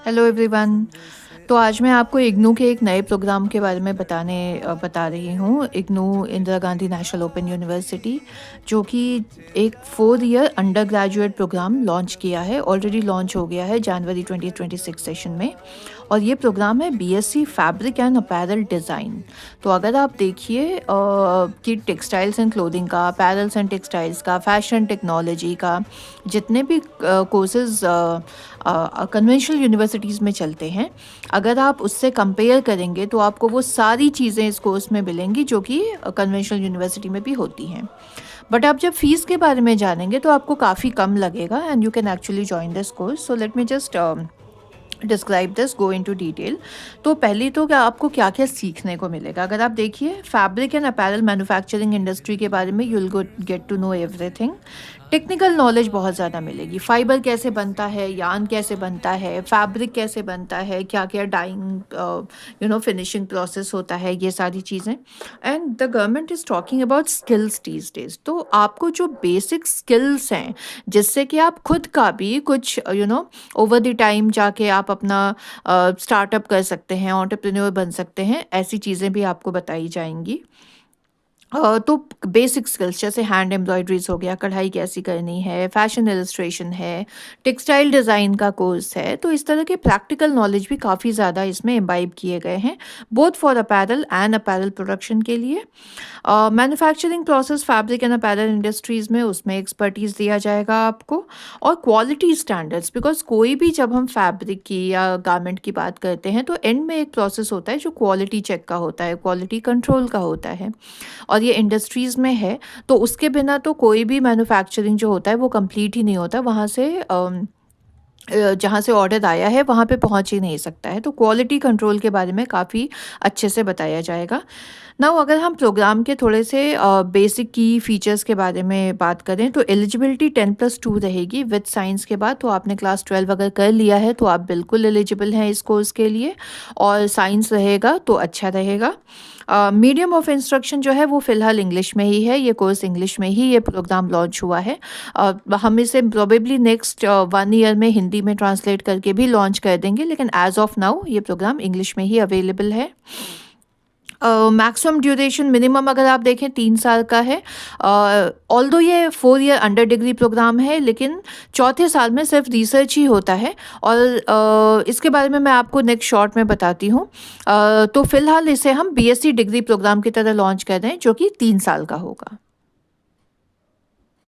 Hello everyone. तो आज मैं आपको इग्नू के एक नए प्रोग्राम के बारे में बता रही हूँ। IGNOU Indira Gandhi national open university, जो कि एक 4 year undergraduate programme launch किया है। ऑलरेडी लॉन्च हो गया है जनवरी 2026 सेशन में। और ये प्रोग्राम है BSc fabric and apparel design. तो अगर आप देखिए कि टेक्सटाइल्स एंड क्लोथिंग का, अपैरल्स एंड टेक्सटाइल्स का, फैशन टेक्नोलॉजी का, जितने भी कोर्सेज कन्वेंशनल यूनिवर्सिटीज़ में चलते हैं, अगर आप उससे कंपेयर करेंगे तो आपको वो सारी चीज़ें इस कोर्स में मिलेंगी जो कि कन्वेंशनल यूनिवर्सिटी में भी होती हैं। बट आप जब फीस के बारे में जानेंगे तो आपको काफ़ी कम लगेगा and you can actually join this course. So let me just describe this, go into detail. तो पहले तो क्या आपको क्या क्या सीखने को मिलेगा, अगर आप देखिए fabric and apparel manufacturing industry के बारे में, you will get to know everything. Technical knowledge बहुत ज़्यादा मिलेगी। फाइबर कैसे बनता है, यार्न कैसे बनता है, फैब्रिक कैसे बनता है, क्या क्या डाइंग फिनिशिंग प्रोसेस होता है, ये सारी चीज़ें। And the government is talking about skills these days. तो आपको जो बेसिक स्किल्स हैं, जिससे कि आप खुद का भी कुछ ओवर द टाइम जाके आप अपना स्टार्टअप कर सकते हैं, एंटरप्रेन्योर बन सकते हैं, ऐसी चीज़ें भी आपको बताई जाएंगी। तो बेसिक स्किल्स जैसे हैंड एम्ब्रॉयडरीज हो गया, कढ़ाई कैसी करनी है, फैशन इलस्ट्रेशन है, टेक्सटाइल डिज़ाइन का कोर्स है। तो इस तरह के प्रैक्टिकल नॉलेज भी काफ़ी ज़्यादा इसमें इम्बाइब किए गए हैं, both for apparel and apparel production के लिए। Manufacturing process fabric and apparel industries में, उसमें एक्सपर्टीज़ दिया जाएगा आपको। और क्वालिटी स्टैंडर्ड्स, बिकॉज कोई भी जब हम फैब्रिक की या गारमेंट की बात करते हैं तो एंड में एक प्रोसेस होता है जो क्वालिटी चेक का होता है, क्वालिटी कंट्रोल का होता है, और ये इंडस्ट्रीज़ में है। तो उसके बिना तो कोई भी मैन्युफैक्चरिंग जो होता है वो कंप्लीट ही नहीं होता। वहाँ से जहाँ से ऑर्डर आया है वहाँ पे पहुँच ही नहीं सकता है। तो क्वालिटी कंट्रोल के बारे में काफ़ी अच्छे से बताया जाएगा। नाउ अगर हम प्रोग्राम के थोड़े से बेसिक की फीचर्स के बारे में बात करें तो एलिजिबिलिटी 10+2 रहेगी विद साइंस के बाद। तो आपने क्लास 12 अगर कर लिया है तो आप बिल्कुल एलिजिबल हैं इस कोर्स के लिए, और साइंस रहेगा तो अच्छा रहेगा। मीडियम ऑफ इंस्ट्रक्शन जो है वो फ़िलहाल इंग्लिश में ही है। ये कोर्स इंग्लिश में ही ये प्रोग्राम लॉन्च हुआ है। हम इसे प्रोबेबली नेक्स्ट 1 ईयर में हिंदी में ट्रांसलेट करके भी लॉन्च कर देंगे, लेकिन एज ऑफ नाउ ये प्रोग्राम इंग्लिश में ही अवेलेबल है। मैक्सिमम ड्यूरेशन मिनिमम अगर आप देखें 3 साल का है। ऑल्दो ये 4 ईयर अंडर डिग्री प्रोग्राम है, लेकिन चौथे साल में सिर्फ रिसर्च ही होता है। और इसके बारे में मैं आपको नेक्स्ट शॉर्ट में बताती हूँ। तो फिलहाल इसे हम बीएससी डिग्री प्रोग्राम की तरह लॉन्च कर रहे हैं, जो कि 3 साल का होगा।